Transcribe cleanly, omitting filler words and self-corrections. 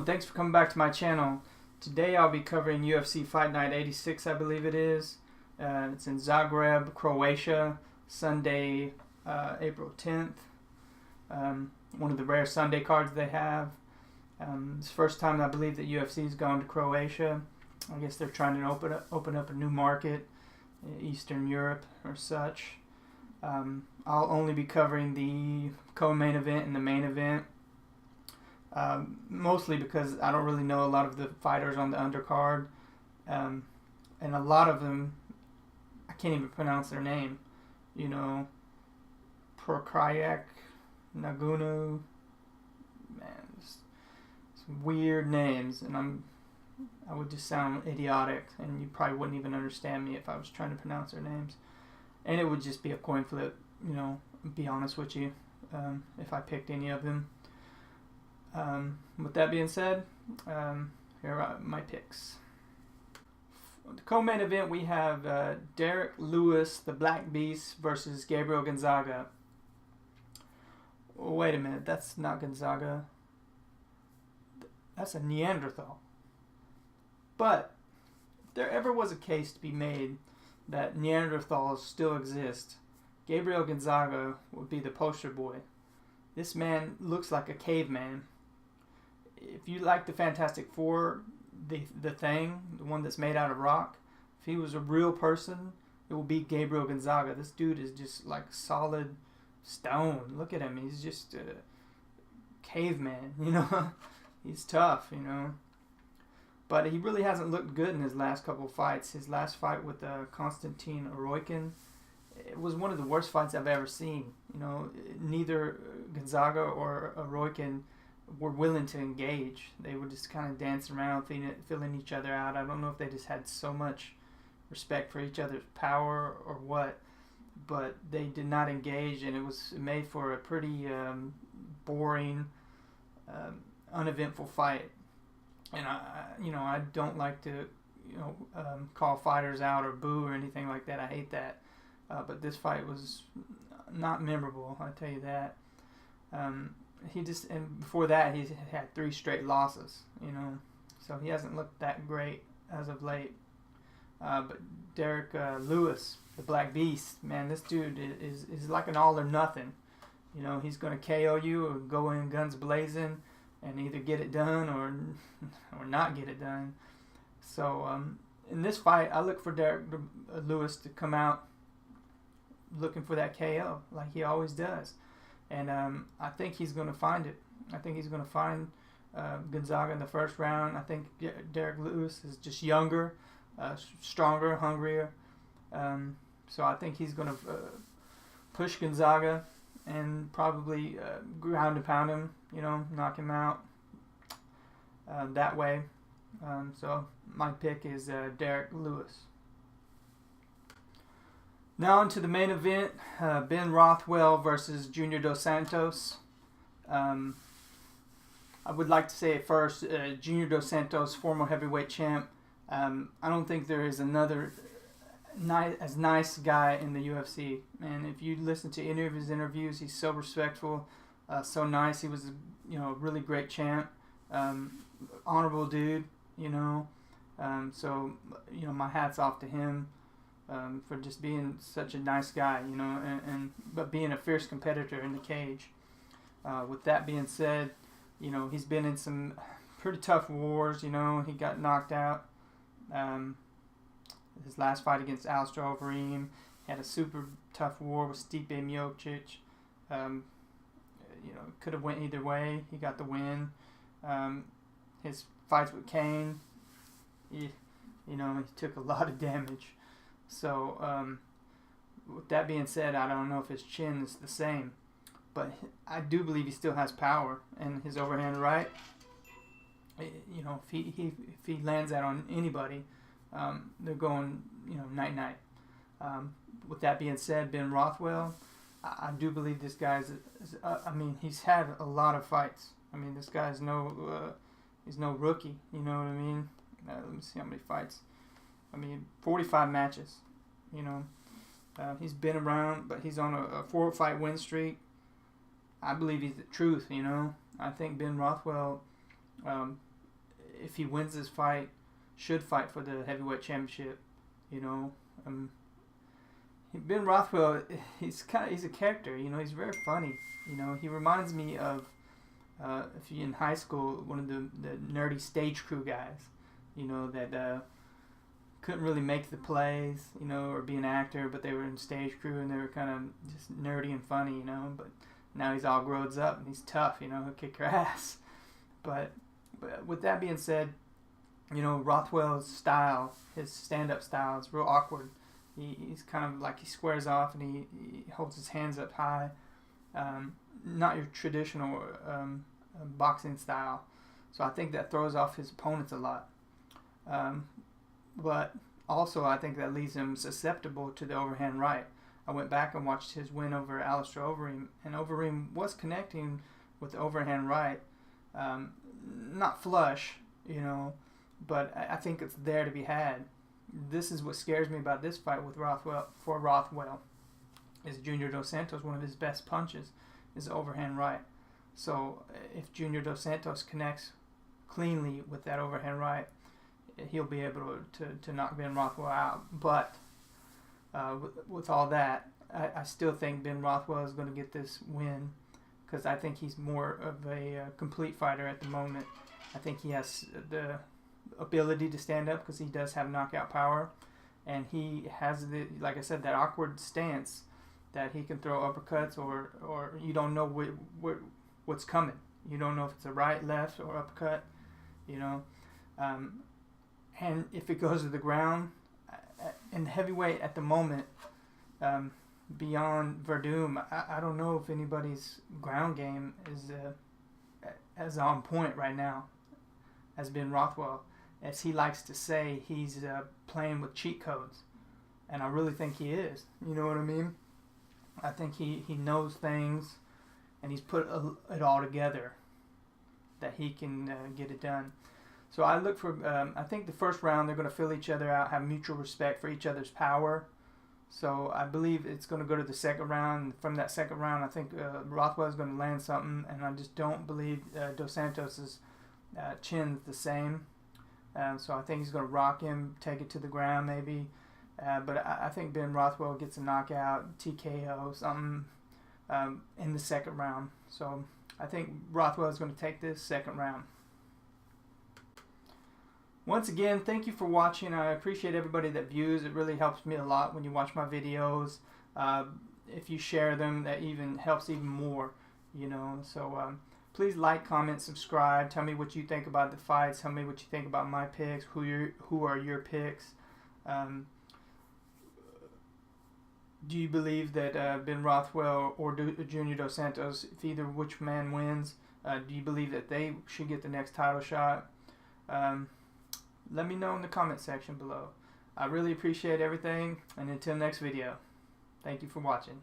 thanks for coming back to my channel. Today I'll be covering UFC Fight Night 86, I believe it is. It's in Zagreb, Croatia, Sunday, April 10th. One of the rare Sunday cards they have. It's the first time I believe that UFC's gone to Croatia. I guess they're trying to open up a new market, Eastern Europe or such. I'll only be covering the co-main event and the main event. Mostly because I don't really know a lot of the fighters on the undercard, and a lot of them I can't even pronounce their name. You know, Prokrayak, Nagunu, man, some weird names, and I would just sound idiotic, and you probably wouldn't even understand me if I was trying to pronounce their names, and it would just be a coin flip. You know, be honest with you, if I picked any of them. With that being said, here are my picks. For the co-main event, we have Derek Lewis, the Black Beast, versus Gabriel Gonzaga. Wait a minute, that's not Gonzaga. That's a Neanderthal. But if there ever was a case to be made that Neanderthals still exist, Gabriel Gonzaga would be the poster boy. This man looks like a caveman. If you like the Fantastic Four, the Thing, the one that's made out of rock, if he was a real person, it would be Gabriel Gonzaga. This dude is just like solid stone. Look at him. He's just a caveman, you know. He's tough, you know. But he really hasn't looked good in his last couple of fights. His last fight with Konstantin Oroykin, it was one of the worst fights I've ever seen. You know, neither Gonzaga or Oroykin were willing to engage. They were just kind of dancing around, feeling each other out. I don't know if they just had so much respect for each other's power or what, but they did not engage, and it was made for a pretty boring, uneventful fight. And I don't like to, call fighters out or boo or anything like that. I hate that. But this fight was not memorable, I tell you that. And before that, he had 3 straight losses, you know, so he hasn't looked that great as of late. But Derek Lewis, the Black Beast, man, this dude is like an all or nothing. You know, he's going to KO you or go in guns blazing and either get it done or not get it done. So in this fight, I look for Derek Lewis to come out looking for that KO like he always does. And I think he's going to find it. I think he's going to find Gonzaga in the first round. I think Derek Lewis is just younger, stronger, hungrier. So I think he's going to push Gonzaga and probably ground and pound him, you know, knock him out that way. So my pick is Derek Lewis. Now on to the main event, Ben Rothwell versus Junior Dos Santos. I would like to say first, Junior Dos Santos, former heavyweight champ. I don't think there is another as nice guy in the UFC. And if you listen to any of his interviews, he's so respectful, so nice. He was a really great champ, honorable dude, you know. So my hat's off to him. For just being such a nice guy, you know, but being a fierce competitor in the cage. With that being said, you know, he's been in some pretty tough wars, you know. He got knocked out. His last fight against Alistair Overeem, had a super tough war with Stipe Miocic. Could have went either way. He got the win. His fights with Kane, he took a lot of damage. So, with that being said, I don't know if his chin is the same, but I do believe he still has power, and his overhand right, you know, if he lands that on anybody, they're going, night-night. With that being said, Ben Rothwell, I do believe this guy's, he's had a lot of fights. I mean, this guy's he's no rookie, you know what I mean? Let me see how many fights. 45 matches, you know. He's been around, but he's on a 4-fight win streak. I believe he's the truth, you know. I think Ben Rothwell if he wins this fight, should fight for the heavyweight championship. You know, Ben Rothwell, he's a character. You know, he's very funny. You know, he reminds me of if you're in high school, one of the nerdy stage crew guys. You know, that couldn't really make the plays, you know, or be an actor, but they were in stage crew and they were kind of just nerdy and funny, you know. But now he's all grown up and he's tough, you know, he'll kick your ass. But with that being said, you know, Rothwell's style, his stand-up style is real awkward. He's kind of like, he squares off and he holds his hands up high. Not your traditional boxing style. So I think that throws off his opponents a lot. But also I think that leaves him susceptible to the overhand right. I went back and watched his win over Alistair Overeem, and Overeem was connecting with the overhand right. Not flush, you know, but I think it's there to be had. This is what scares me about this fight with Rothwell. Is Junior Dos Santos, one of his best punches is the overhand right. So if Junior Dos Santos connects cleanly with that overhand right, he'll be able to knock Ben Rothwell out. But with all that, I still think Ben Rothwell is going to get this win because I think he's more of a complete fighter at the moment. I think he has the ability to stand up because he does have knockout power, and he has, like I said, that awkward stance that he can throw uppercuts or you don't know what's coming. You don't know if it's a right, left, or uppercut, you know. And if it goes to the ground, in heavyweight at the moment, beyond Verdum, I don't know if anybody's ground game is as on point right now as Ben Rothwell. As he likes to say, he's playing with cheat codes. And I really think he is. You know what I mean? I think he knows things, and he's put it all together that he can get it done. So I look for, I think the first round they're going to fill each other out, have mutual respect for each other's power. So I believe it's going to go to the second round. And from that second round, I think Rothwell is going to land something, and I just don't believe Dos Santos' chin's the same. So I think he's going to rock him, take it to the ground maybe. But I think Ben Rothwell gets a knockout, TKO, something in the second round. So I think Rothwell is going to take this second round. Once again, thank you for watching. I appreciate everybody that views. It really helps me a lot when you watch my videos. If you share them, that even helps even more, you know. So please like, comment, subscribe. Tell me what you think about the fights. Tell me what you think about my picks. Who are your picks? Do you believe that Ben Rothwell or Junior Dos Santos, if either which man wins, do you believe that they should get the next title shot? Let me know in the comment section below. I really appreciate everything, and until next video, thank you for watching.